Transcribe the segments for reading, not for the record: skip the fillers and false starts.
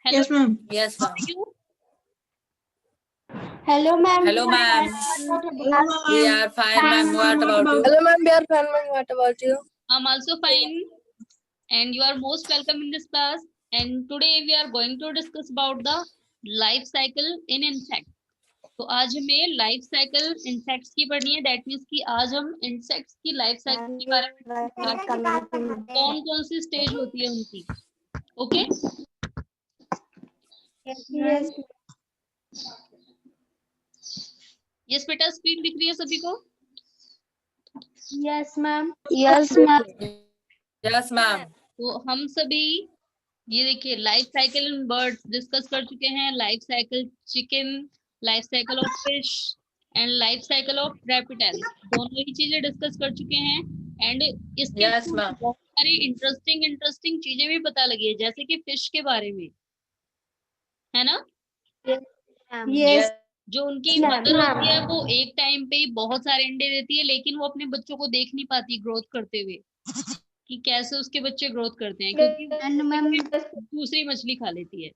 Hello. Yes, ma'am. Yes, How ma'am. are you? Hello, ma'am. Hello, ma'am. We are fine, ma'am. What about you? Hello, ma'am. We are fine, ma'am. What about you? I'm also fine, and you are most welcome in this class. And today we are going to discuss about the life cycle in insect. तो आज हमें life cycle insects की पढ़नी है। That means कि आज हम insects की लाइफ साइकिल के बारे में कौन कौन सी स्टेज होती है उनकी। Okay Yes. यस बेटा, स्क्रीन दिख रही है सभी को? Yes, ma'am. Yes, ma'am. Yes, ma'am. तो हम सभी ये देखिए life cycle in birds discuss कर चुके हैं। Life cycle chicken, life cycle of fish and life cycle of reptile, दोनों ही चीजें डिस्कस कर चुके हैं। एंड इसके Yes, ma'am. बहुत सारी इंटरेस्टिंग चीजें भी पता लगी है, जैसे कि फिश के बारे में, है ना? Yes. जो उनकी ma'am. मदर होती है वो एक टाइम पे ही बहुत सारे अंडे देती है, लेकिन वो अपने बच्चों को देख नहीं पाती ग्रोथ करते हुए कि कैसे उसके बच्चे ग्रोथ करते हैं, क्योंकि And ma'am. दूसरी मछली खा लेती है।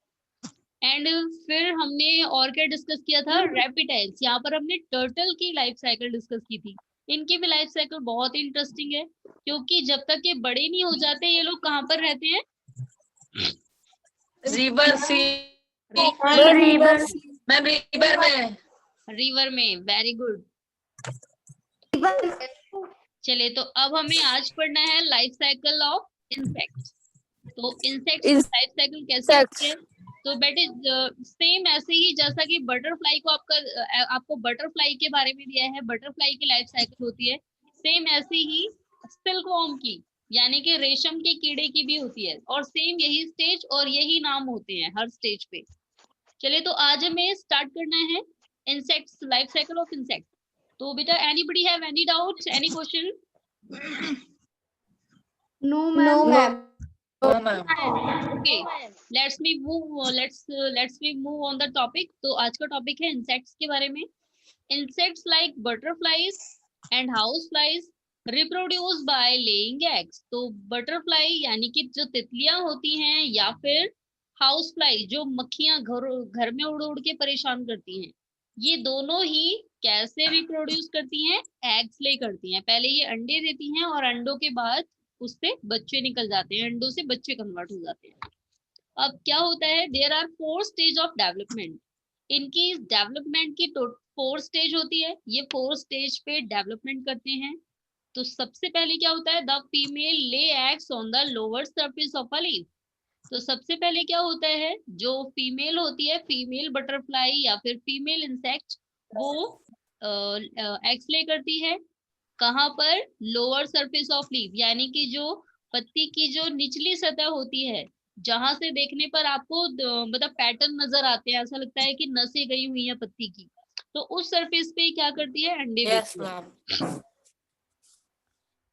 एंड फिर हमने और क्या डिस्कस किया था? रेप्टाइल्स। यहाँ पर हमने टर्टल की लाइफ साइकिल डिस्कस की थी। इनकी भी लाइफ साइकिल बहुत ही इंटरेस्टिंग है, क्योंकि जब तक ये बड़े नहीं हो जाते ये लोग कहाँ पर रहते हैं? River, sea. River. Ma'am, river में. रिवर में। Very good. चलिए, तो अब हमें आज पढ़ना है लाइफ साइकिल ऑफ इंसेक्ट। तो इंसेक्ट की लाइफ साइकिल कैसे होती है? तो बेटे सेम ऐसे ही जैसा कि बटरफ्लाई को आपको बटरफ्लाई के बारे में दिया है, बटरफ्लाई की लाइफ साइकिल होती है, सेम ऐसे ही सिल्कवॉर्म की यानी कि रेशम के कीड़े की भी होती है, और सेम यही स्टेज और यही नाम होते हैं हर स्टेज पे। चलिए, तो आज हमें स्टार्ट करना है insects, life cycle of insect. तो बेटा, anybody have any doubt, any question? No, ma'am. No, ma'am. Okay, let's we move on the topic. तो आज का टॉपिक है इंसेक्ट्स के बारे में। Insects like butterflies and house flies reproduce by laying eggs. तो बटरफ्लाई यानी कि जो तितलियां होती हैं, या फिर हाउस फ्लाई जो मक्खियां घर में उड़ उड़ के परेशान करती हैं, ये दोनों ही कैसे रिप्रोड्यूस करती हैं? एग्स ले करती हैं। पहले ये अंडे देती हैं और अंडों के बाद उससे बच्चे निकल जाते हैं, अंडों से बच्चे कन्वर्ट हो जाते हैं। अब क्या होता है? There are 4 stage of development. इनकी डेवलपमेंट की 4 स्टेज होती है। ये 4 स्टेज पे डेवलपमेंट करते हैं। तो सबसे पहले क्या होता है? The female lay eggs on the lower surface of a leaf. तो सबसे पहले क्या होता है? जो फीमेल होती है, फीमेल बटरफ्लाई या फिर फीमेल इंसेक्ट, वो एग्स ले करती है। कहाँ पर? लोअर सरफेस ऑफ लीफ, यानी कि जो पत्ती की जो निचली सतह होती है, जहां से देखने पर आपको मतलब पैटर्न नजर आते हैं, ऐसा लगता है कि नसें गई हुई हैं पत्ती की, तो उस सरफेस पे क्या करती है? अंडे Yes, देती है। ma'am.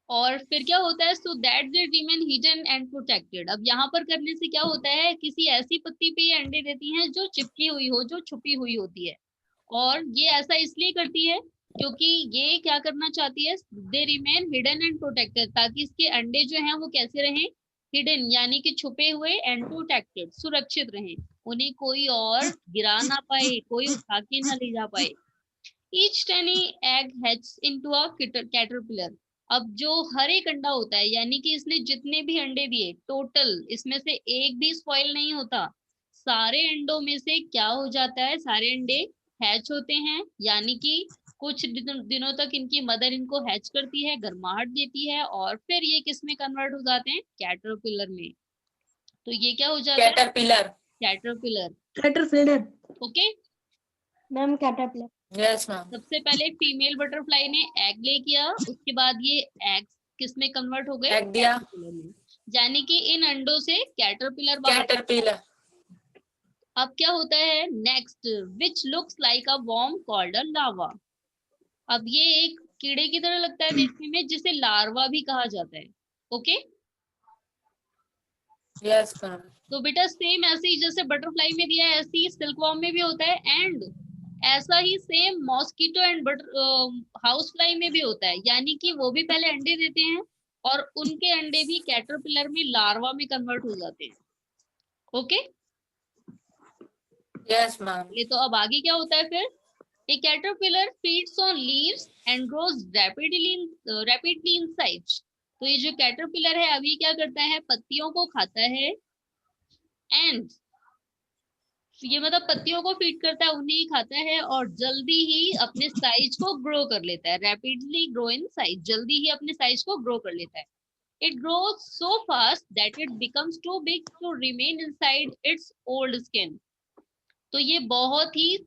और फिर क्या होता है? So that they remain hidden and protected. अब यहाँ पर करने से क्या होता है? किसी ऐसी पत्ती पे ये अंडे देती हैं जो चिपकी हुई हो, जो छुपी हुई होती है। और ये ऐसा इसलिए करती है क्योंकि ये क्या करना चाहती है? They remain hidden and protected, ताकि इसके अंडे जो हैं वो कैसे रहें? हिडन यानी कि छुपे हुए, एंड प्रोटेक्टेड सुरक्षित रहें, उन्हें कोई और गिरा ना पाए, कोई उठा के ना ले जा पाए। Each tiny egg hatch into a caterpillar. अब जो हर एक अंडा होता है, यानी कि इसने जितने भी अंडे दिए टोटल, इसमें से एक भी स्पॉइल नहीं होता। सारे अंडों में से क्या हो जाता है? सारे अंडे हैच होते हैं, यानी कि कुछ दिनों तक इनकी मदर इनको हैच करती है, गर्माहट देती है, और फिर ये किस में कन्वर्ट हो जाते हैं? कैटरपिलर में। तो ये क्या हो जाता है? Caterpillar. Caterpillar. Caterpillar. Okay, Ma'am, caterpillar. Yes, ma'am. सबसे पहले फीमेल बटरफ्लाई ने एग ले किया, उसके बाद ये एग किस में कन्वर्ट हो गए? Egg दिया. कैटरपिलर में। यानी कि इन अंडों से कैटरपिलर बाहर। Caterpillar. अब क्या होता है next? Which looks like a worm called a larva. अब ये एक कीड़े की तरह लगता है देखने में, जिसे लार्वा भी कहा जाता है। Okay, Yes, ma'am. तो बेटा सेम ऐसे ही जैसे बटरफ्लाई में दिया है, ऐसे ही सिल्कवॉर्म में भी होता है, एंड ऐसा ही same mosquito and house fly में भी होता है। यानी कि वो भी पहले अंडे देते हैं और उनके अंडे भी कैटरपिलर में लार्वा में कन्वर्ट हो जाते हैं। Okay, Yes, ma'am. ये तो अब आगे क्या होता है फिर? A caterpillar feeds on leaves and grows rapidly in size. तो ये जो caterpillar है अभी क्या करता है? पत्तियों को खाता है and ये मतलब पत्तियों को फीड करता है, उन्हें ही खाता है और जल्दी ही अपने साइज को ग्रो कर लेता है। रैपिडली ग्रो इन साइज, जल्दी ही अपने साइज को ग्रो कर लेता है। It grows so fast that it becomes too big to remain inside its old skin. तो ये बहुत ही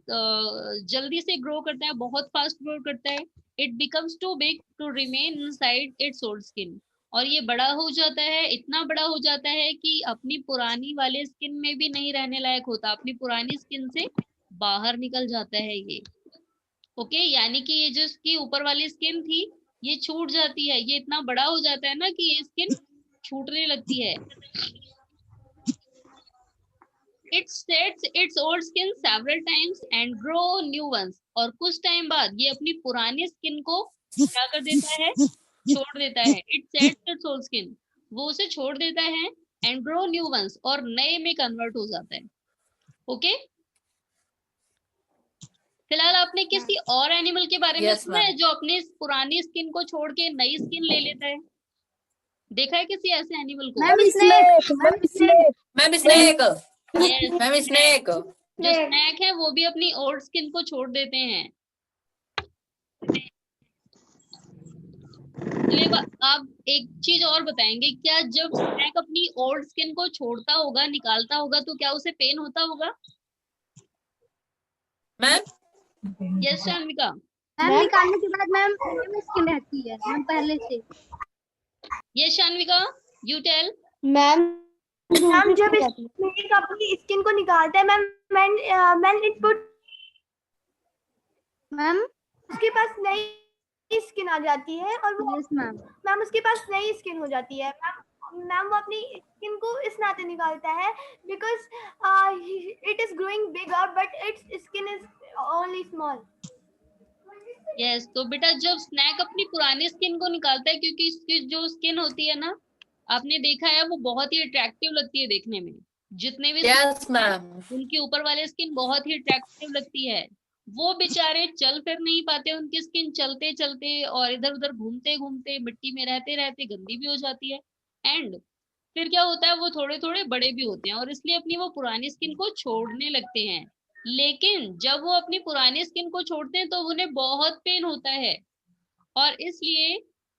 जल्दी से ग्रो करता है, बहुत फास्ट ग्रो करता है। It becomes too big to remain inside its old skin. और ये बड़ा हो जाता है, इतना बड़ा हो जाता है कि अपनी पुरानी वाले स्किन में भी नहीं रहने लायक होता, अपनी पुरानी स्किन से बाहर निकल जाता है ये। ओके, यानी कि ये जो इसकी ऊपर वाली स्किन थी ये छूट जाती है, ये इतना बड़ा हो जाता है ना कि ये स्किन छूटने लगती है। It sheds its old skin several times and grow new ones. और कुछ टाइम बाद ये अपनी पुरानी स्किन को क्या कर देता है? छोड़ देता है। It sheds its old skin. वो उसे छोड़ देता है and grow new ones और नए में कन्वर्ट हो जाता है। ओके? फिलहाल आपने किसी और एनिमल के बारे में Yes, सुना है ma'am. जो अपनी पुरानी स्किन को छोड़ के नई स्किन ले लेता है? देखा है किसी ऐसे एनिमल को? Ma'am snake, ma'am snake, Ma'am, snake. Yes, Ma'am, snake. जो स्नैक है वो भी अपनी ओल्ड स्किन को छोड़ देते हैं। चलिए आप एक चीज और बताएंगे, क्या जब स्नैक अपनी ओल्ड स्किन को छोड़ता होगा, निकालता होगा, तो क्या उसे पेन होता होगा? Ma'am. यस शान्विका। मैम निकालने के बाद मैम सेम स्किन रहती है मैम पहले से। Yes Shanvika, you tell. Ma'am ma'am जब स्नेक अपनी स्किन को निकालता है ma'am ma'am it put ma'am उसके पास नई स्किन आ जाती है और वो यस मैम मैम उसके पास नई स्किन हो जाती है। मैम वो अपनी स्किन को इस नाते निकालता है because it is growing bigger but it's skin is only small. Yes, तो बेटा जब स्नैक अपनी पुरानी स्किन को निकालता है, क्योंकि इसकी जो स्किन होती है ना, आपने देखा है वो बहुत ही अट्रैक्टिव लगती है देखने में। जितने भी Yes, ma'am. उनके ऊपर वाले स्किन बहुत ही अट्रैक्टिव लगती है। वो बेचारे चल फिर नहीं पाते, उनकी स्किन चलते चलते और इधर उधर घूमते घूमते मिट्टी में रहते रहते गंदी भी हो जाती है। एंड फिर क्या होता है, वो थोड़े थोड़े बड़े भी होते हैं और इसलिए अपनी वो पुरानी स्किन को छोड़ने लगते हैं। लेकिन जब वो अपनी पुरानी स्किन को छोड़ते हैं तो उन्हें बहुत पेन होता है और इसलिए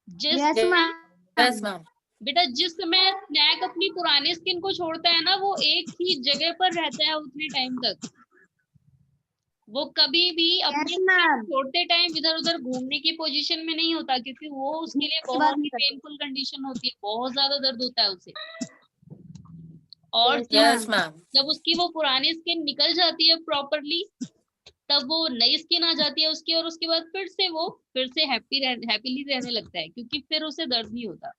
यस मैम Yes, ma'am. बेटा जिस समय स्नैक अपनी पुरानी स्किन को छोड़ता है ना, वो एक ही जगह पर रहता है उतने टाइम तक। वो कभी भी अपनी मैम छोड़ते टाइम इधर उधर घूमने की पोजीशन में नहीं होता, क्योंकि वो उसके लिए बहुत ही पेनफुल कंडीशन होती है, बहुत ज्यादा दर्द होता है उसे। और Yes, ma'am. जब उसकी वो पुरानी स्किन निकल जाती है प्रॉपरली, तब वो नई स्किन आ जाती है उसकी और उसके बाद फिर से हैप्पीली रहने लगता है, क्योंकि फिर उसे दर्द नहीं होता।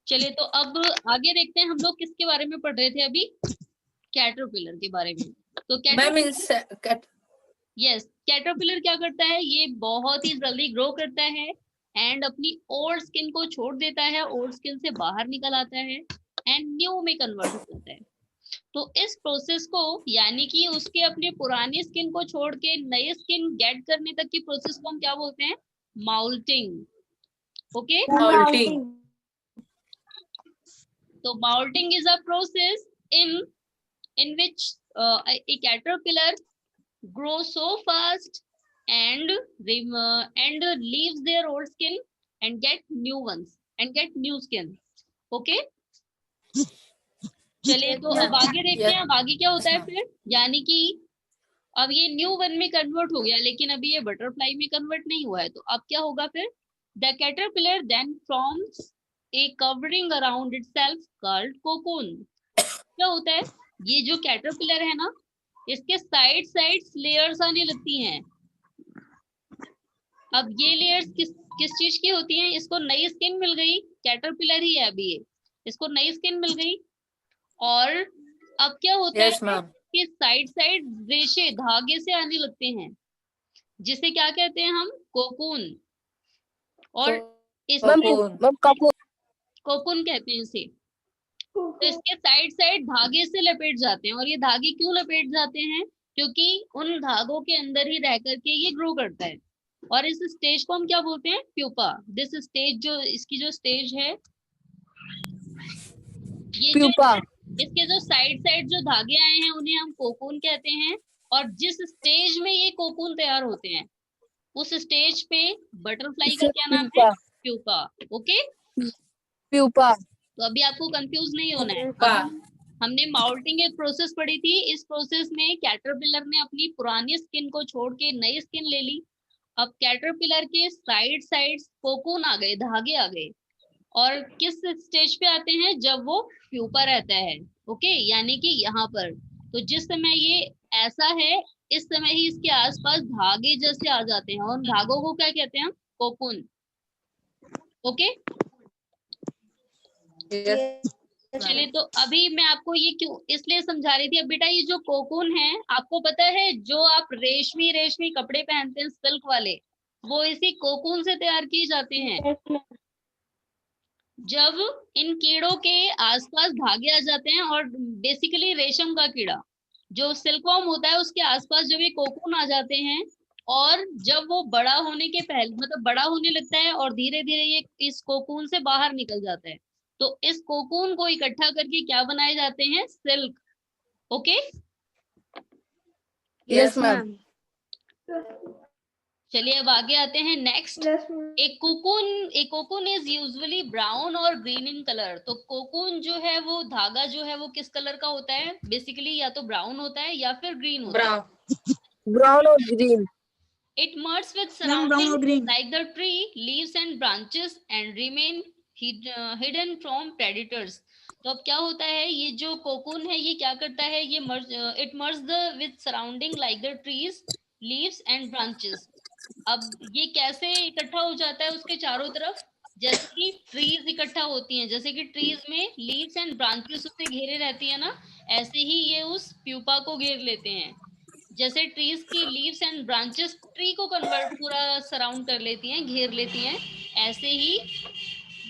चलिए तो अब आगे देखते हैं, हम लोग किसके बारे में पढ़ रहे थे अभी? कैटरपिलर के बारे में। तो Ma'am, यस, कैटरपिलर क्या करता है, ये बहुत ही जल्दी ग्रो करता है एंड अपनी ओल्ड स्किन को छोड़ देता है, ओल्ड स्किन से बाहर निकल आता है एंड न्यू में कन्वर्ट हो जाता है। तो इस प्रोसेस को, यानी कि उसके अपनी पुरानी स्किन को छोड़ के नई स्किन गेट करने तक की प्रोसेस को हम क्या बोलते हैं? माउल्टिंग। Okay, Molting. तो माउल्टिंग is a process in which a caterpillar grows so fast and leaves their old skin and get new skin. Okay, चलिए तो अब आगे देखते हैं, अब आगे क्या होता है फिर। यानी कि अब ये न्यू वन में कन्वर्ट हो गया, लेकिन अभी ये बटरफ्लाई में कन्वर्ट नहीं हुआ है। तो अब क्या होगा फिर? The caterpillar then forms a covering around itself called cocoon. क्या होता है, ये जो कैटरपिलर है ना, इसके साइड्स लेयर्स आने लगती हैं। अब ये लेयर्स किस चीज की होती हैं? इसको नई स्किन मिल गई, कैटरपिलर ही है अभी ये, इसको नई स्किन मिल गई और अब क्या होता Yes, है ma'am. कि साइड रेशे धागे से आने लगते हैं, जिसे क्या कहते हैं हम? कोकून। और इस Cocoon. कोकून कहते हैं इसे। तो इसके साइड साइड धागे से लपेट जाते हैं। और ये धागे क्यों लपेट जाते हैं? क्योंकि उन धागों के अंदर ही रह करके ये ग्रो करता है। और इस स्टेज को हम क्या बोलते हैं? प्यूपा। दिस स्टेज, जो इसकी जो स्टेज है, ये जो प्यूपा। इसके जो साइड साइड जो धागे आए हैं उन्हें हम कोकून कहते हैं। और जिस स्टेज में ये कोकून तैयार होते हैं उस स्टेज पे बटरफ्लाई का क्या नाम है? प्यूपा। प्यूपा। Okay, pupa. तो अभी आपको कंफ्यूज नहीं होना है। प्यूपा। हमने माउल्टिंग एक प्रोसेस पढ़ी थी। इस प्रोसेस में कैटरपिलर ने अपनी पुरानी स्किन को छोड़ के नई स्किन ले ली। अब कैटरपिलर के साइड साइड कोकून आ गए, धागे आ गए। और किस स्टेज पे आते हैं? जब वो प्यूपा रहता है। ओके, यानी कि यहाँ पर। तो जिस समय ये ऐसा है, इस समय ही इसके आसपास धागे जैसे आ जाते हैं और उन धागों को क्या कहते हैं? कोकून। ओके, चलिए। तो अभी मैं आपको ये क्यों इसलिए समझा रही थी। अब बेटा, ये जो कोकून है, आपको पता है जो आप रेशमी रेशमी कपड़े पहनते हैं सिल्क वाले, वो इसी कोकून से तैयार किए जाते हैं। जब इन कीड़ों के आसपास धागे आ जाते हैं, और बेसिकली रेशम का कीड़ा जो सिल्कवॉर्म होता है उसके आसपास जब ये कोकून आ जाते हैं, और जब वो बड़ा होने के पहले, मतलब बड़ा होने लगता है और धीरे धीरे ये इस कोकून से बाहर निकल जाता है, तो इस कोकून को इकट्ठा करके क्या बनाए जाते हैं? सिल्क। Okay, yes ma'am. चलिए अब आगे आते हैं। नेक्स्ट, एक कोकून इज यूजुअली ब्राउन और ग्रीन इन कलर। तो कोकून जो है, वो धागा जो है, वो किस कलर का होता है? बेसिकली या तो ब्राउन होता है या फिर ग्रीन होता है। ब्राउन और green. It merges with brown or surroundings green. like the tree, leaves and branches and remain hidden from predators. तो अब क्या होता है? ये जो कोकून है ये क्या करता है? ये it merges with surrounding like the trees, leaves and branches. अब ये कैसे इकट्ठा हो जाता है उसके चारों तरफ? जैसे कि ट्रीज इकट्ठा होती हैं, जैसे कि ट्रीज में लीव्स एंड ब्रांचेस उसे घेरे रहती है ना, ऐसे ही ये उस प्यूपा को घेर लेते हैं। जैसे ट्रीज की लीव्स एंड ब्रांचेस ट्री को कन्वर्ट पूरा सराउंड कर लेती हैं, घेर लेती हैं, ऐसे ही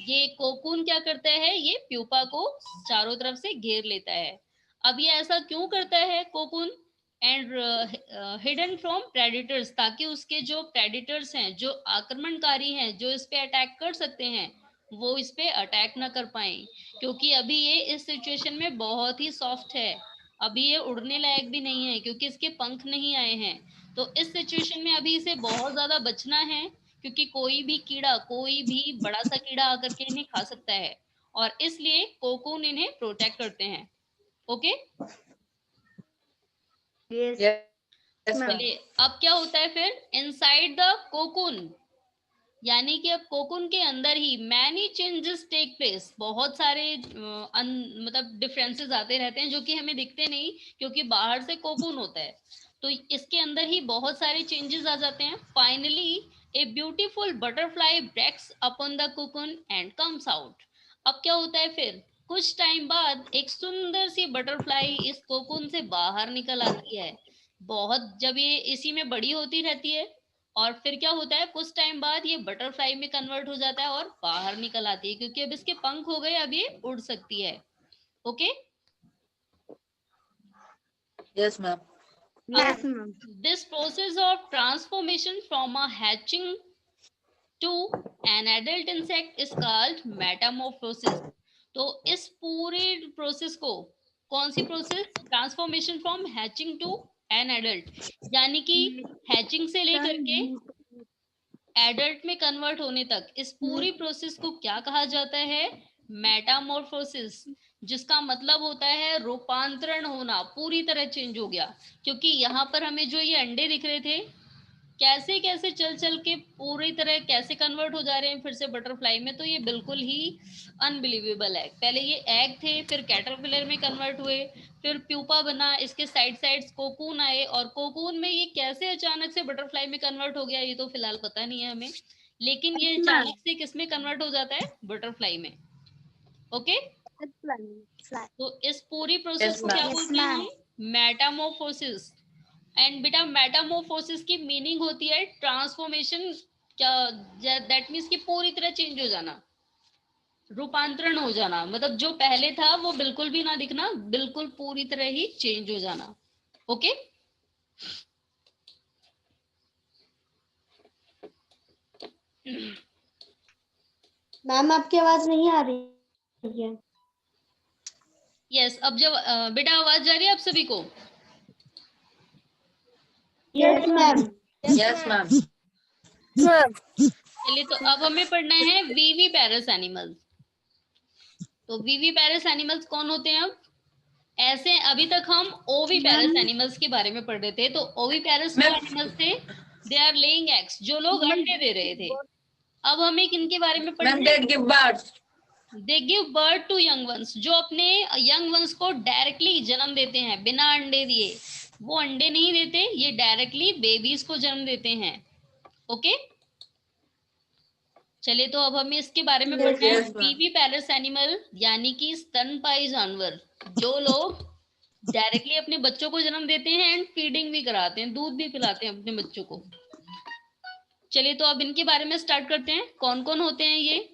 ये कोकून क्या करता है? ये प्यूपा को चारों तरफ से घेर लेता है। अब ये ऐसा क्यों करता है cocoon? And hidden from predators, ताकि उसके जो प्रेडिटर्स हैं, जो आक्रमणकारी हैं, जो इस पे अटैक कर सकते हैं, वो इस पे अटैक ना कर पाए। क्योंकि अभी ये इस सिचुएशन में बहुत ही सॉफ्ट है, अभी ये उड़ने लायक भी नहीं है क्योंकि इसके पंख नहीं आए हैं। तो इस सिचुएशन में अभी इसे बहुत ज्यादा बचना है, क्योंकि कोई भी कीड़ा, कोई भी बड़ा सा कीड़ा आकर के इन्हें खा सकता है, और इसलिए कोकून इन्हें प्रोटेक्ट करते हैं। ओके, चलिए अब क्या होता है फिर? इनसाइड द कोकून, यानी कि अब कोकून के अंदर ही मैनी चेंजेस टेक प्लेस। बहुत सारे मतलब डिफरेंसेस आते रहते हैं जो कि हमें दिखते नहीं, क्योंकि बाहर से कोकून होता है। तो इसके अंदर ही बहुत सारे चेंजेस आ जाते हैं। Finally a beautiful butterfly breaks upon the cocoon and comes out. अब क्या होता है फिर? कुछ टाइम बाद एक सुंदर सी बटरफ्लाई इस कोकून से बाहर निकल आती है। बहुत, जब ये इसी में बड़ी होती रहती है, और फिर क्या होता है? कुछ टाइम बाद ये बटरफ्लाई में कन्वर्ट हो जाता है और बाहर निकल आती है, क्योंकि अब इसके पंख हो गए, अब ये उड़ सकती है। Okay, yes ma'am. Yes, ma'am. This process of transformation from a hatching to an adult insect is called metamorphosis. तो इस पूरे प्रोसेस को, कौन सी process? Transformation from hatching to an adult, यानी कि हैचिंग से लेकर के एडल्ट में कन्वर्ट होने तक, इस पूरी प्रोसेस को क्या कहा जाता है? मेटामॉर्फोसिस, जिसका मतलब होता है रूपांतरण होना, पूरी तरह चेंज हो गया। क्योंकि यहाँ पर हमें जो ये अंडे दिख रहे थे, कैसे कैसे चल चल के पूरी तरह कैसे कन्वर्ट हो जा रहे हैं फिर से बटरफ्लाई में, तो ये बिल्कुल ही अनबिलीवेबल है। पहले ये एग थे, फिर कैटरपिलर में कन्वर्ट हुए, फिर प्यूपा बना, इसके साइड साइड्स कोकून आए, और कोकून में ये कैसे अचानक से बटरफ्लाई में कन्वर्ट हो गया ये तो फिलहाल पता नहीं है हमें, लेकिन ये अचानक से किस में कन्वर्ट हो जाता है? बटरफ्लाई में। ओके, तो इस पूरी प्रोसेस को क्या बोलते हैं हम? मेटामॉर्फोसिस। एंड बेटा, मेटामॉर्फोसिस की मीनिंग होती है ट्रांसफॉर्मेशन, क्या दैट मीन्स कि पूरी तरह चेंज हो जाना। रूपांतरण हो जाना, मतलब जो पहले था वो बिल्कुल भी ना दिखना, बिल्कुल पूरी तरह ही चेंज हो जाना। ओके, मैम आपकी आवाज नहीं आ रही है। यस, अब जब बेटा आवाज जा रही है आप सभी को? Yes ma'am. Yes, ma'am. चलिए, तो अब हमें पढ़ना है वीवी पैरस एनिमल्स। तो वीवी पैरस एनिमल्स कौन होते हैं? अब ऐसे अभी तक हम ओवी पैरस एनिमल्स के बारे में पढ़ रहे थे। तो ओवी पैरस वो एनिमल्स थे, दे आर लेइंग एग्स, जो लोग अंडे दे रहे थे। अब हमें किनके बारे में पढ़ना Ma'am, है? that give birth. They give birth to young ones, जो अपने यंग वंस को डायरेक्टली जन्म देते हैं बिना अंडे दिए। वो अंडे नहीं देते, ये डायरेक्टली बेबीज को जन्म देते हैं। ओके, चलिए, तो अब हमें इसके बारे में पढ़ना है। Yes, ma'am. वीवी पैरस एनिमल यानी कि स्तनपायी जानवर, जो लोग डायरेक्टली अपने बच्चों को जन्म देते हैं एंड फीडिंग भी कराते हैं, दूध भी पिलाते हैं अपने बच्चों को। चलिए, तो अब इनके बारे में स्टार्ट करते हैं। कौन कौन होते हैं ये?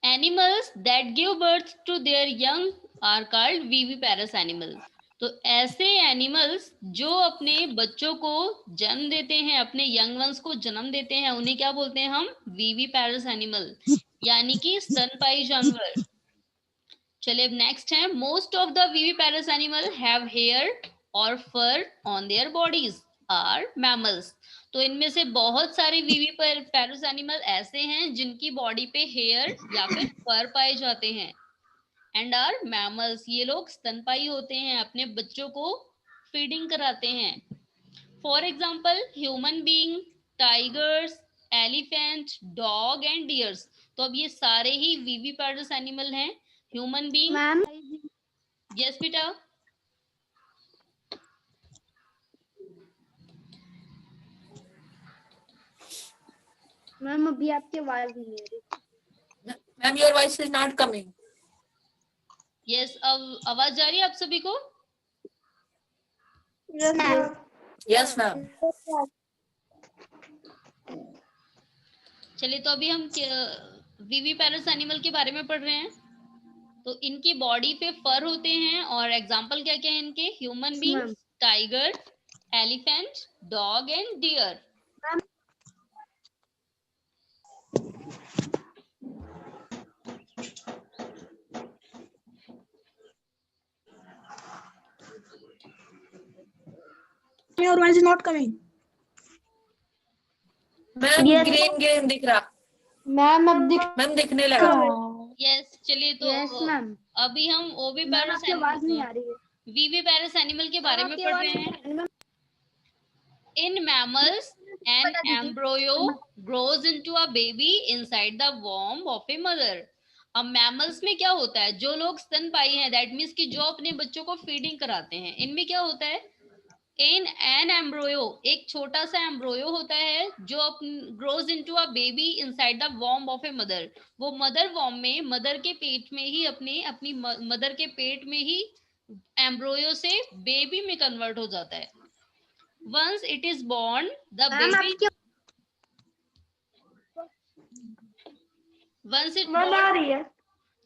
Animals that give birth to their young are called viviparous animals. तो ऐसे एनिमल्स जो अपने बच्चों को जन्म देते हैं, अपने यंग वंस को जन्म देते हैं, उन्हें क्या बोलते हैं हम? विविपेरस एनिमल, यानी कि स्तनपायी जानवर। चलिए, अब नेक्स्ट है, most of the viviparous animal have hair और fur on their bodies are mammals. तो इनमें से बहुत सारे विविपेरस एनिमल ऐसे हैं जिनकी बॉडी पे हेयर या फिर फर पाए जाते हैं, एंड आर मैमल्स, ये लोग स्तनपायी होते हैं, अपने बच्चों को फीडिंग कराते हैं। For example, human being, tigers, elephant, dog and dears. तो अब ये सारे ही विविपेरस एनिमल हैं। ह्यूमन बीइंग, मैम यस बेटा, मैम अभी आपकी आवाज नहीं आ रही। Ma'am, your voice is not coming. Yes, अब आवाज जा रही है आप सभी को? Yes, ma'am. चलिए, तो अभी हम विविपेरस एनिमल के बारे में पढ़ रहे हैं। तो इनकी बॉडी पे फर होते हैं, और एग्जाम्पल क्या क्या है इनके? Human being, tiger, elephant, dog and deer. Your voice is not coming. Ma'am, green दिख रहा। मैम अब मैम दिखने लगा। यस, चलिए, तो यस मैम। अभी हम ओविपेरस आपकी आवाज नहीं आ रही है। विविपेरस एनिमल के बारे में पढ़ रहे हैं। In mammals, an embryo grows into a baby inside the womb of a mother. अब मैमल्स में क्या होता है? जो लोग स्तनपायी हैं, दैट मीन्स कि जो अपने बच्चों को फीडिंग कराते हैं, इनमें क्या होता है? इन एन एम्ब्रोयो, एक छोटा सा एम्ब्रोयो होता है जो grows into a baby inside the womb of a mother. वो मदर वॉम्ब में, मदर के पेट में ही, अपनी मदर के पेट में ही एम्ब्रोयो से बेबी में कन्वर्ट हो जाता है। Once it is born, the baby. Once it born,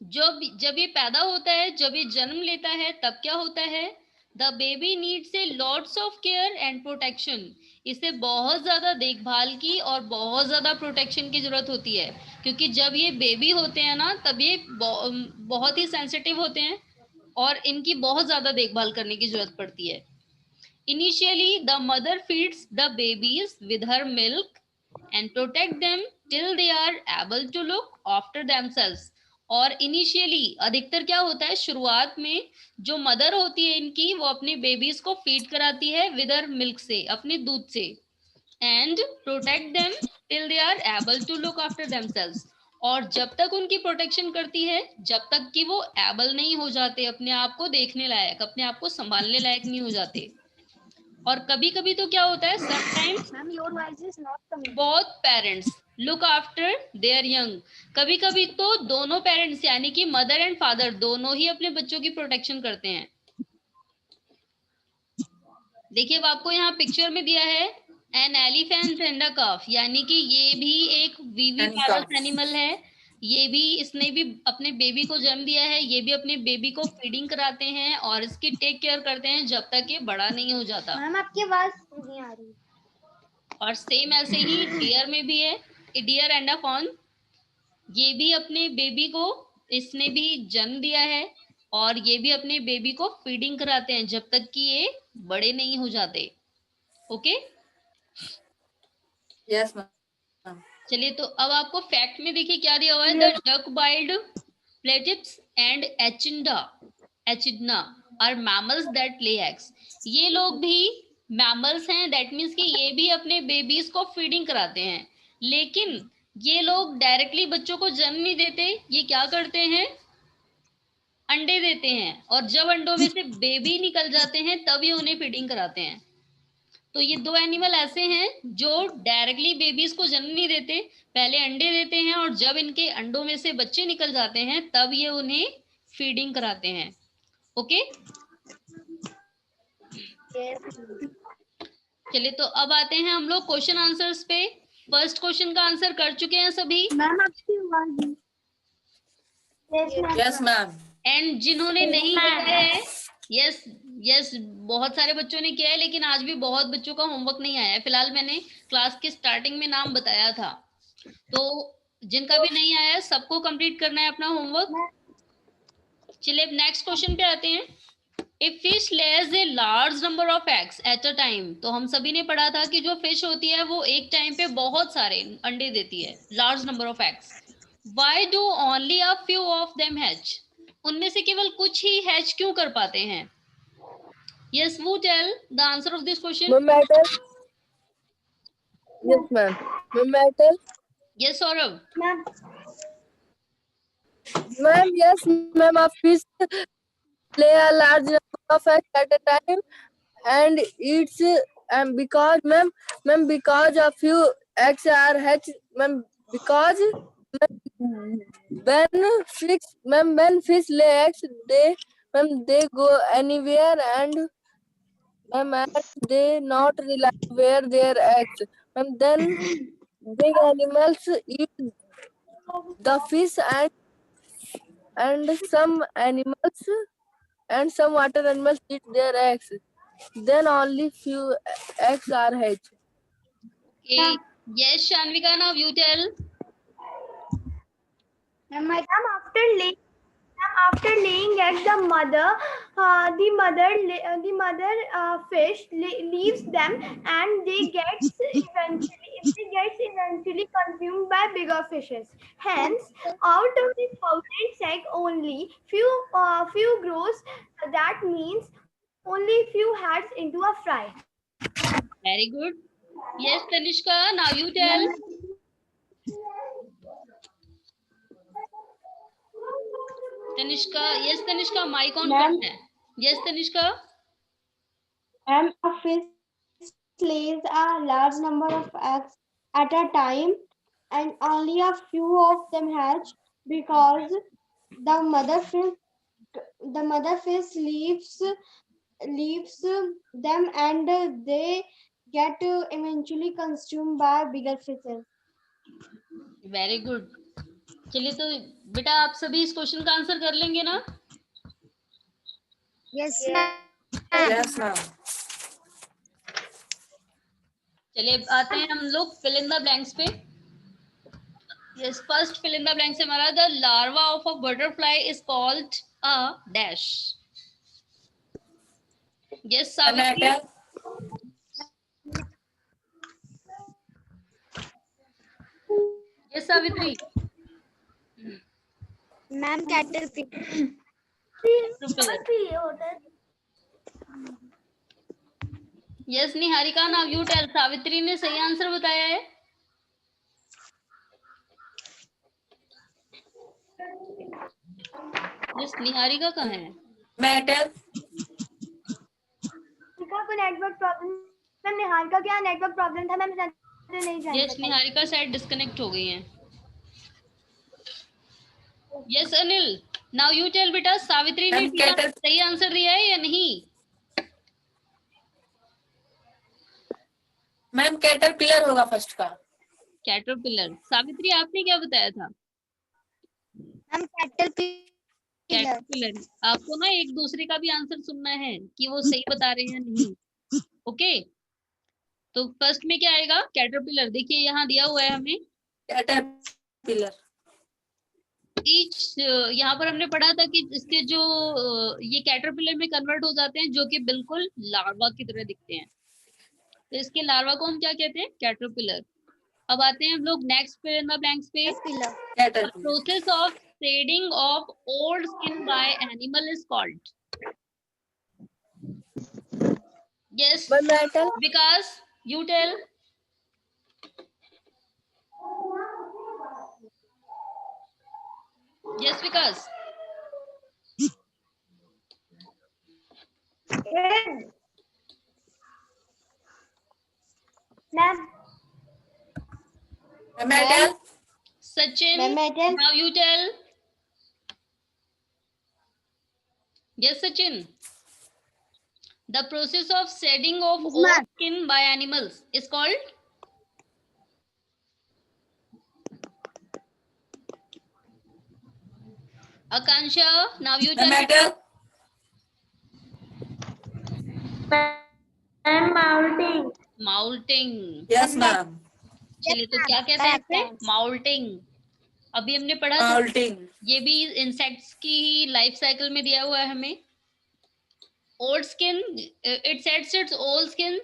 जब ये पैदा होता है, जब ये जन्म लेता है, तब क्या होता है? The baby needs a lots of care and protection. इसे बहुत ज्यादा देखभाल की और बहुत ज्यादा प्रोटेक्शन की जरूरत होती है, क्योंकि जब ये बेबी होते हैं ना, तब ये बहुत ही सेंसिटिव होते हैं और इनकी बहुत ज्यादा देखभाल करने की जरूरत पड़ती है। Initially, the mother feeds the babies with her milk and protect them till they are able to look after themselves. और इनिशियली अधिकतर क्या होता है, शुरुआत में जो मदर होती है इनकी, वो अपने बेबीज को फीड कराती है विद हर मिल्क से, अपने दूध से, and protect them till they are able to look after themselves. और जब तक उनकी प्रोटेक्शन करती है, जब तक कि वो एबल नहीं हो जाते, अपने आप को देखने लायक, अपने आप को संभालने लायक नहीं हो जाते। और कभी कभी तो क्या होता है, sometimes both parents look after their young. कभी कभी तो दोनों पेरेंट्स यानी कि मदर एंड फादर दोनों ही अपने बच्चों की प्रोटेक्शन करते हैं। देखिए, अब आपको यहाँ पिक्चर में दिया है एन एलिफेंट एंड अ कफ, यानी कि ये भी एक विविपारस एनिमल है। ये भी, इसने भी अपने बेबी को जन्म दिया है। ये भी अपने बेबी को फीडिंग कराते हैं और इसकी टेक केयर करते हैं जब तक ये बड़ा नहीं हो जाता। मैम आपकी आवाज नहीं आ रही। और सेम ऐसे ही डियर में भी है, डियर एंड अ फॉन। ये भी अपने बेबी को, इसने भी जन्म दिया है और ये भी अपने बेबी को फीडिंग कराते हैं जब तक कि ये बड़े नहीं हो जाते। Okay, Yes, ma'am. चलिए तो अब आपको फैक्ट में देखिए क्या दिया हुआ है। The duck billed platypus and echidna are mammals that lay eggs. ये लोग भी मैमल्स हैं, दैट मीन्स कि ये भी अपने बेबीज को फीडिंग कराते हैं, लेकिन ये लोग डायरेक्टली बच्चों को जन्म नहीं देते। ये क्या करते हैं, अंडे देते हैं, और जब अंडों में से बेबी निकल जाते हैं तब ये उन्हें फीडिंग कराते हैं। तो ये दो एनिमल ऐसे हैं जो डायरेक्टली बेबीज को जन्म नहीं देते, पहले अंडे देते हैं और जब इनके अंडों में से बच्चे निकल जाते हैं तब ये उन्हें फीडिंग कराते हैं। ओके, चलिए तो अब आते हैं हम लोग क्वेश्चन आंसर्स पे। फर्स्ट क्वेश्चन का आंसर कर चुके हैं सभी? मैम आपकी आवाज Yes, ma'am. एंड जिन्होंने नहीं किया है, यस, बहुत सारे बच्चों ने किया है, लेकिन आज भी बहुत बच्चों का होमवर्क नहीं आया है। फिलहाल मैंने क्लास के स्टार्टिंग में नाम बताया था, तो जिनका भी नहीं आया है सबको कंप्लीट करना है अपना होमवर्क। चलिए नेक्स्ट क्वेश्चन पे आते हैं। If fish lays a large number of eggs at a time, तो हम सभी ने पढ़ा था कि जो फिश होती है वो एक टाइम पे बहुत सारे अंडे देती है, large number of eggs. Why do only a few of them hatch? उनमें से केवल कुछ ही हैच क्यों कर पाते हैं? Yes, who tell the answer of this question? Yes, ma'am. Metal. Yes, Saurav. Ma'am, yes, ma'am. A fish lay a large number of eggs at a time, and it's because a few eggs are hatched, because when fish lay eggs, they go anywhere, and they not realize where their eggs. Then big animals eat the fish, and some water animals eat their eggs. Then only few eggs are hatched. Okay. Yes, Shanvika, now you tell. After laying eggs, the mother fish leaves them, and they gets eventually consumed by bigger fishes. Hence, out of the 1,000 eggs, only few grows. That means only few hatch into a fry. Very good. Yes, Tanishka, now you tell. Tanishka, yes Tanishka, mic on करना है। Yes Tanishka. And a fish lays a large number of eggs at a time, and only a few of them hatch, because the mother fish leaves them, and they get eventually consumed by bigger fishes. Very good. चलिए तो बेटा आप सभी इस question का answer कर लेंगे ना? Yes, ma'am. चलिए आते हैं हम लोग फिल इन द ब्लैंक्स पे। Yes, first fill in the blanks है हमारा, the larva of a butterfly is called a dash. Yes Savitri. Yes Savitri. Ma'am caterpillar. Yes Niharika, now you tell. Savitri ने सही आंसर बताया है। यस निहारिका कहाँ है? Metal. को नेटवर्क प्रॉब्लम। मैम निहारिका क्या नेटवर्क प्रॉब्लम था, मैम नहीं जानती। यस निहारिका शायद डिस्कनेक्ट हो गई हैं। Yes Anil, now you tell बेटा, सावित्री ने सही आंसर दिया है या नहीं? मैम कैटरपिलर होगा फर्स्ट का। कैटरपिलर। सावित्री आपने क्या बताया था? Ma'am caterpillar. आपको ना एक दूसरे का भी आंसर सुनना है कि वो सही बता रहे हैं या नहीं। ओके, तो फर्स्ट में क्या आएगा? कैटरपिलर। देखिए यहाँ दिया हुआ है हमें कैटरपिलर। ईच, यहाँ पर हमने पढ़ा था कि इसके जो ये कैटरपिलर में कन्वर्ट हो जाते हैं, जो कि बिल्कुल लार्वा की तरह दिखते हैं, तो इसके लार्वा को हम क्या कहते हैं? कैटरपिलर। अब आते हैं हम लोग next fill in the blanks पे। Caterpillar. Process of shedding of old skin by animal is called. Yes One metal. Vikas, you tell. Yes Vikas. Ma'am metal. Sachin, metal. now you tell. Yes, Sachin. The process of shedding of old skin by animals is called? Akansha, now you tell. Metal. Molting. Yes ma'am. चलिए, तो क्या कहते हैं इसे? माउल्टिंग। अभी हमने पढ़ा था, माउल्टिंग। ये भी इंसेक्ट्स की लाइफ साइकिल में दिया हुआ है हमें। Old skin, it shades it's old skin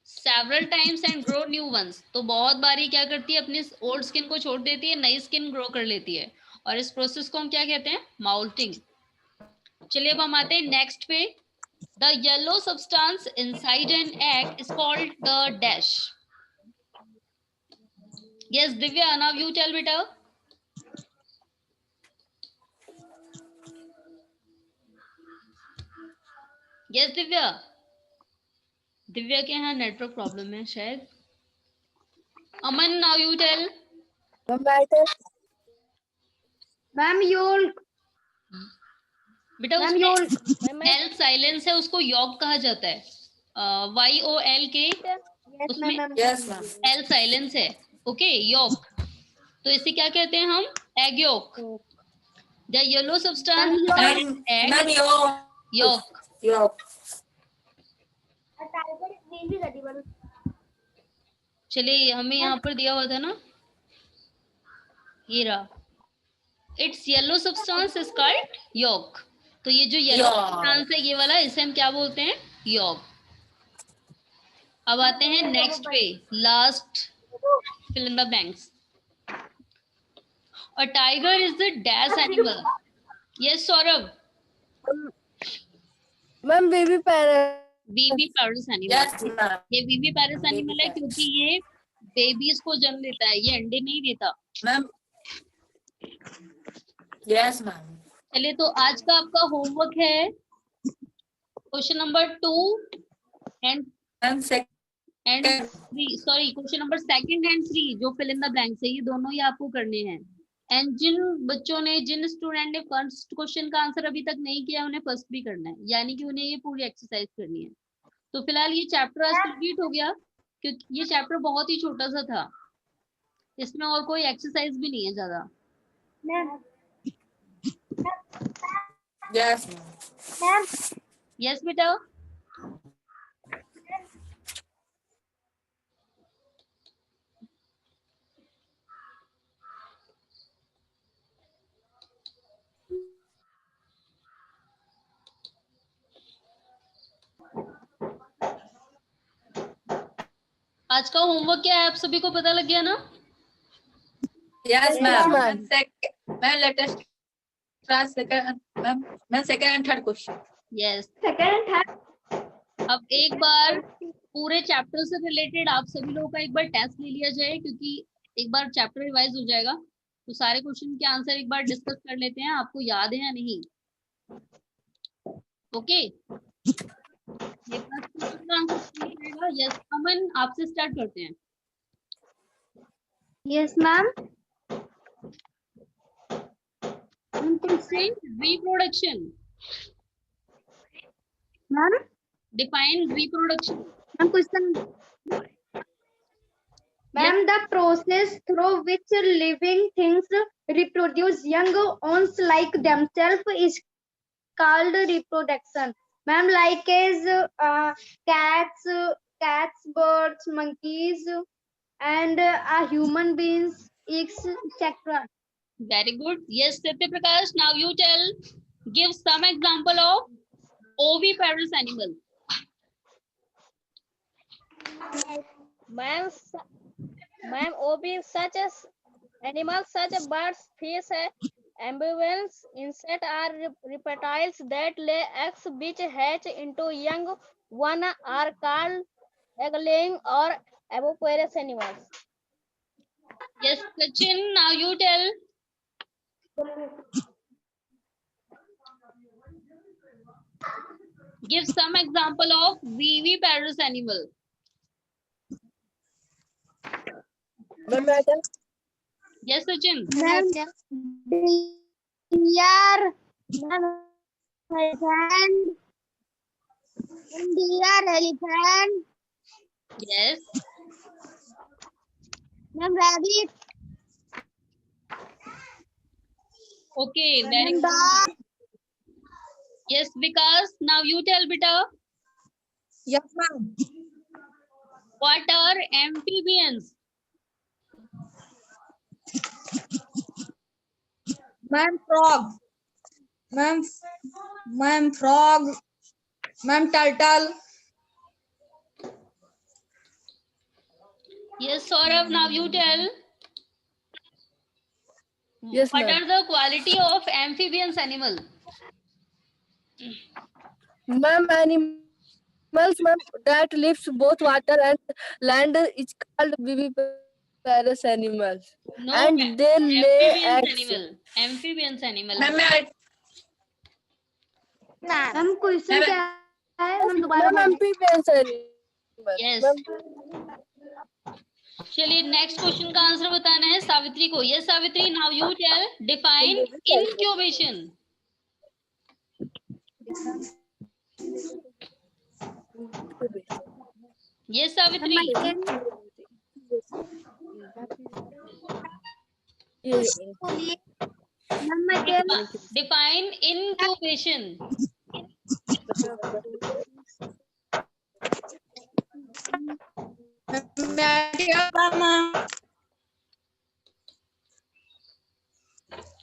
several times and grow new ones. तो बहुत बार ये क्या करती है? अपनी ओल्ड स्किन को छोड़ देती है, नई स्किन ग्रो कर लेती है, और इस प्रोसेस को हम क्या कहते हैं? माउल्टिंग। चलिए अब हम आते हैं नेक्स्ट पे। The yellow substance inside an egg is called the dash. Yes Divya, now you tell बेटा। यस दिव्या। दिव्या के यहाँ नेटवर्क प्रॉब्लम है शायद। Aman, now you tell. One metal. Ma'am yolk. बेटा मैम उसमें योल। एल साइलेंस है, उसको यॉक कहा जाता है। YOL के उसमें यस मैम। एल साइलेंस है। Okay, yolk. तो इसे क्या कहते हैं हम? Egg yolk. The yellow substance egg ma'am yolk. योग। चलिए, हमें यहाँ पर दिया हुआ था ना, ये रहा। Its yellow substance is called yolk. तो ये जो येलो Yolk. सब्सटेंस है, ये वाला, इसे हम क्या बोलते हैं? यॉक। अब आते हैं नेक्स्ट पे, last fill in the blanks. A tiger is the dash animal. Yes Saurabh. Ma'am, baby parrot. Viviparous animal. Yes ma'am. ये बीबी पैरस एनिमल है parrot. क्योंकि ये बेबीज को जन्म देता है, ये अंडे नहीं देता। मैम। Yes ma'am. चलिए, तो आज का आपका होमवर्क है question number 2 and ma'am and 3, sorry question number 2 and 3 जो फिल इन द ब्लैंक्स है, ये दोनों ही आपको करने हैं। एंड जिन बच्चों ने, जिन स्टूडेंट ने फर्स्ट क्वेश्चन का आंसर अभी तक नहीं किया, उन्हें फर्स्ट भी करना है, यानी कि उन्हें ये पूरी एक्सरसाइज करनी है। तो फिलहाल ये चैप्टर आज कंप्लीट हो गया, क्योंकि ये चैप्टर बहुत ही छोटा सा था, इसमें और कोई एक्सरसाइज भी नहीं है ज्यादा। Yes ma'am. यस बेटा। आज का होमवर्क क्या है, आप सभी को पता लग गया ना? Yes ma'am. ma'am. Ma'am latest class second ma'am. Ma'am second and third question. Yes. Second and third. अब एक बार पूरे चैप्टर से रिलेटेड आप सभी लोगों का एक बार टेस्ट ले लिया जाए, क्योंकि एक बार चैप्टर रिवाइज हो जाएगा, तो सारे क्वेश्चन के आंसर एक बार डिस्कस कर लेते हैं, आपको याद है या नहीं। ओके, ये फर्स्ट क्वेश्चन का आंसर रहेगा। यस अमन, आपसे स्टार्ट करते हैं। Yes ma'am. Reproduction. Ma'am define reproduction. Ma'am question Ma'am, the process through which living things reproduce young ones like themselves is called reproduction. Ma'am, like is cats, birds, monkeys, and human beings, etc. Very good. Yes, Satya Prakash. Now you tell. Give some example of oviparous animal. Ma'am, ma'am, OB such as animals such as birds, fish, amphibians, insects are reptiles that lay eggs which hatch into young one are called egg-laying or oviparous animals. Yes, Sachin. Now you tell. Give some example of viviparous animal. Ma'am, Yes, Sachin. Ma'am, deer, ma'am, elephant, deer, elephant, Yes. ma'am, rabbit, Okay. Very ma'am, good. dog, Yes, Vikas. Now you tell, beta. Yes, ma'am. What are amphibians? Ma'am, frog. Ma'am, frog. Ma'am, turtle. Yes, Saurav. Now you tell. Yes, What ma'am. are the quality of amphibians animal? Ma'am, animals, ma'am, that lives both water and land is called viviparous animals, No, and they lay amphibians eggs. animal. Amphibians animal. Ma'am मैं ma'am, question क्या है? ma'am, दोबारा Ma'am, बोलिए. amphibians animals. Yes. Ma'am, चलिए next question का answer बताना है सावित्री को. Yes Savitri, now you tell. Define incubation. Yes Savitri. Define incubation.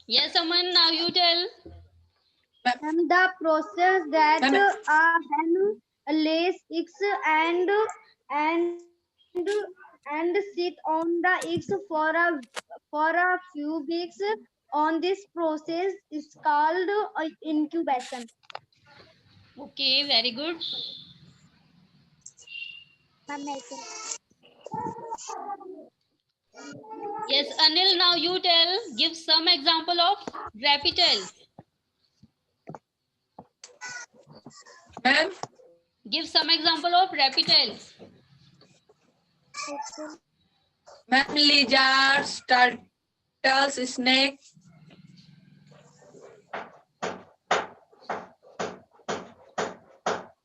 Yes Aman, now you tell. And the process that Ma'am. a hen lays eggs and sit on the eggs for a few weeks. On this process is called incubation. Okay, very good. Yes Anil, now you tell. Give some example of reptiles. Ma'am Give some example of reptiles. Ma'am lizards, turtles, snake.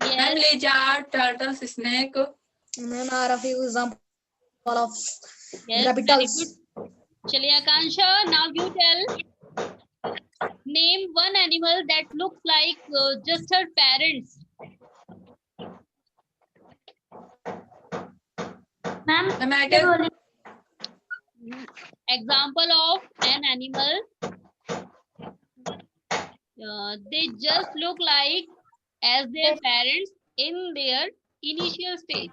Ma'am, Yes. lizard, turtles, snake. Ma'am, are a few example of Yes, reptiles. very good. चलिए आकांक्षा, now you tell. Name one animal that looks like just her parents. Ma'am, I tell. Example of an animal. They just look like as their parents in their initial stage.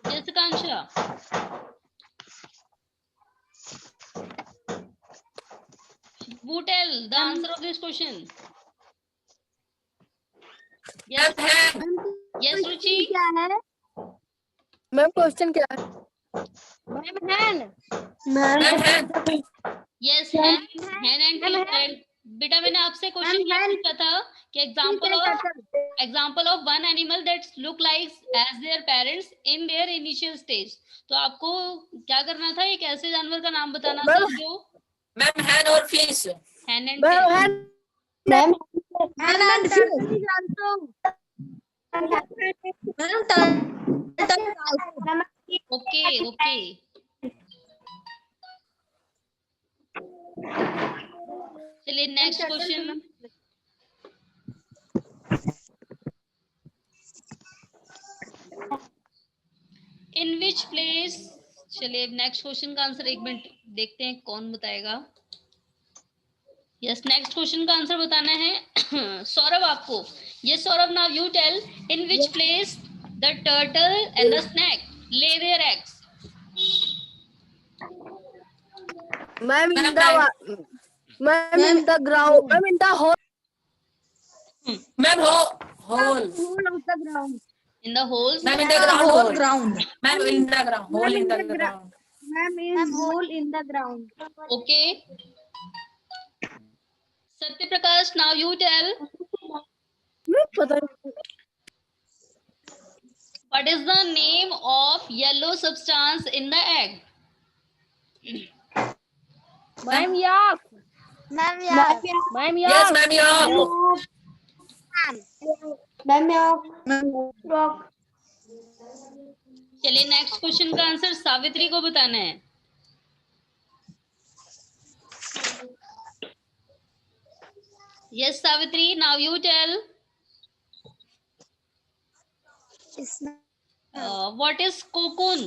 Yes, Akansha. Who tell the answer of this question? Yes, yes, Ruchi. क्या है? ma'am, question क्या है? Ma'am, hen. Yes, hen and child. बेटा मैंने आपसे question ये पूछा था कि example of one animal that look like as their parents in their initial stage. तो आपको क्या करना था? एक ऐसे जानवर का नाम बताना था जो मैम हैन और fish. Hen and fish. Ma'am ma'am and fish. Ma'am turtle also. Okay okay. चलिए next question. In which place. चलिए नेक्स्ट क्वेश्चन का आंसर एक मिनट देखते हैं कौन बताएगा। यस नेक्स्ट क्वेश्चन का आंसर बताना है सौरभ आपको। Yes Saurabh now you tell in which place the turtle and the snake lay their eggs. Ma'am, in Ma'am, the ma'am in the ground. Ma'am, in the hole. Ma'am hole. hole of the ground. In the holes. Ma'am in the ground whole hole. ground. Ma'am in the ground hole in the ground. Ma'am is hole in the ground. Okay Satya Prakash now you tell what is the name of yellow substance in the egg. Ma'am, yak. Ma'am, yeah. Ma'am, yes yak. Ma'am yo. Ma'am rock. चलिए next question का answer Savitri को बताना है। Yes Savitri now you tell what is cocoon.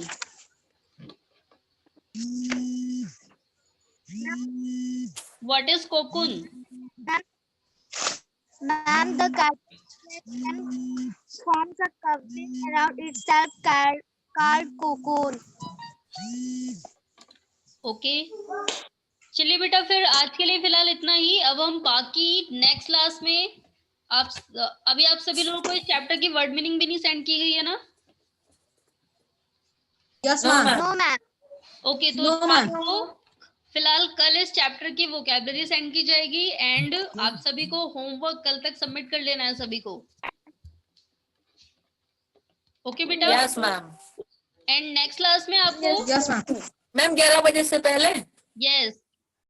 What is cocoon. Ma'am, the caterpillar forms a covering around itself called cocoon. Okay चलिए बेटा फिर आज के लिए फिलहाल इतना ही। अब हम बाकी नेक्स्ट क्लास में अभी आप सभी लोगों को इस चैप्टर की वर्ड मीनिंग भी नहीं सेंड की गई है ना। Yes No, ma'am. ma'am. No, ma'am. Okay तो No, ma'am. आपको फिलहाल कल इस चैप्टर की वोकैबुलरी सेंड की जाएगी एंड आप सभी को होमवर्क कल तक सबमिट कर लेना है सभी को। ओके बेटा yes ma'am. And next class में आपको Yes ma'am. मैम 11 बजे से पहले। यस